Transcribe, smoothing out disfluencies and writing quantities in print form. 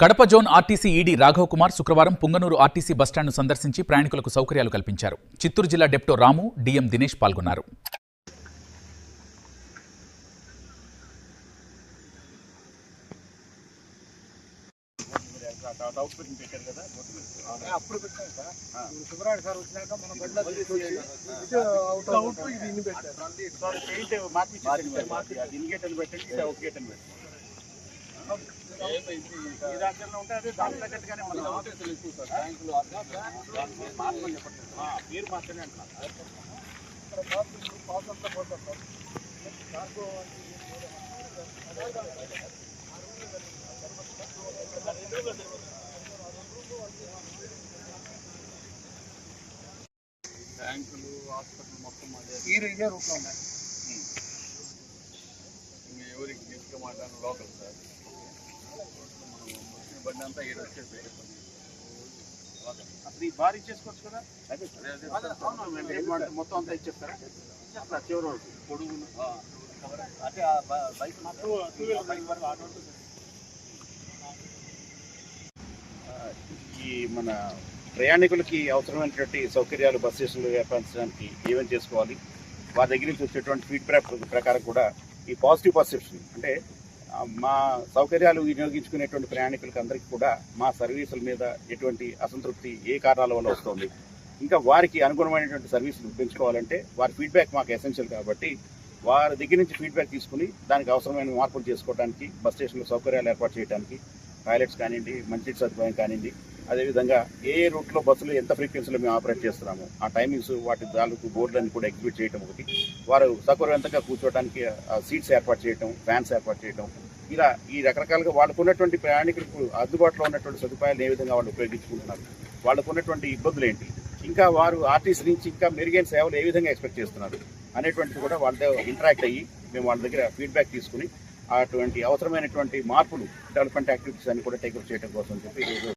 Kadapa zone RTC ED Raghav Kumar శుక్రవారం Punganur RTC బస్టాండ్ను సందర్శించి ప్రయాణికులకు సౌకర్యాలు కల్పించారు. చిత్తూరు జిల్లా డెప్టో రాము, డిఎం దినేష్ పాల్గొన్నారు. బ్యాంకులు హాస్పిటల్ మొత్తం ఇదే రూట్లో ఉన్నాయి. ఎవరికి గెస్ట్గా మాట్లాడిన లోకల్ సార్ మనం బండి అంతా ఏడు వచ్చేసి అసలు ఈ బార్ ఇచ్చేసుకోవచ్చు కదా. మొత్తం అంతా ఇచ్చేస్తారా చివరి వరకు పొడుగు అంటే బైక్ మాత్రం ఈ మన ప్రయాణికులకి అవసరమైనటువంటి సౌకర్యాలు బస్ స్టేషన్లు ఏర్పరచడానికి ఏమేమి చేసుకోవాలి, వారి దగ్గర నుంచి వచ్చేటువంటి ఫీడ్బ్యాక్ ప్రకారం కూడా ఈ పాజిటివ్ పర్సెప్షన్ అంటే మా సౌకర్యాలు వినియోగించుకునేటువంటి ప్రయాణికులకి అందరికీ కూడా మా సర్వీసుల మీద ఎటువంటి అసంతృప్తి ఏ కారణాల వల్ల వస్తుంది, ఇంకా వారికి అనుగుణమైనటువంటి సర్వీసులు పెంచుకోవాలంటే వారి ఫీడ్బ్యాక్ మాకు ఎసెన్షియల్ కాబట్టి వారి దగ్గర నుంచి ఫీడ్బ్యాక్ తీసుకుని దానికి అవసరమైన మార్పులు చేసుకోవడానికి బస్ స్టేషన్లో సౌకర్యాలు ఏర్పాటు చేయడానికి టాయిలెట్స్ కానివ్వండి, మంచి సదుపాయం కానివ్వండి, అదేవిధంగా ఏ రూట్లో బస్సులు ఎంత ఫ్రీక్వెన్సీలో మేము ఆపరేట్ చేస్తున్నాము ఆ టైమింగ్స్ వాటి తాలూకు బోర్డులను కూడా ఎగ్జిక్యూట్ చేయడం ఒకటి, వారు సౌకర్యవంతంగా కూర్చోవడానికి సీట్స్ ఏర్పాటు చేయడం, ఫ్యాన్స్ ఏర్పాటు చేయడం, ఇలా ఈ రకరకాలుగా వాళ్ళకు ఉన్నటువంటి ప్రయాణికులకు అందుబాటులో ఉన్నటువంటి సదుపాయాలు ఏ విధంగా వాళ్ళు ఉపయోగించుకుంటున్నారు, వాళ్ళకు ఉన్నటువంటి ఇబ్బందులు ఏంటి, ఇంకా వారు ఆర్టీసీ నుంచి ఇంకా మెరుగైన సేవలు ఏ విధంగా ఎక్స్పెక్ట్ చేస్తున్నారు అనేటువంటిది కూడా వాళ్ళతో ఇంటరాక్ట్ అయ్యి మేము వాళ్ళ దగ్గర ఫీడ్బ్యాక్ తీసుకుని అటువంటి అవసరమైనటువంటి మార్పులు డెవలప్మెంట్ యాక్టివిటీస్ అన్ని కూడా టేకప్ చేయడం కోసం చెప్పి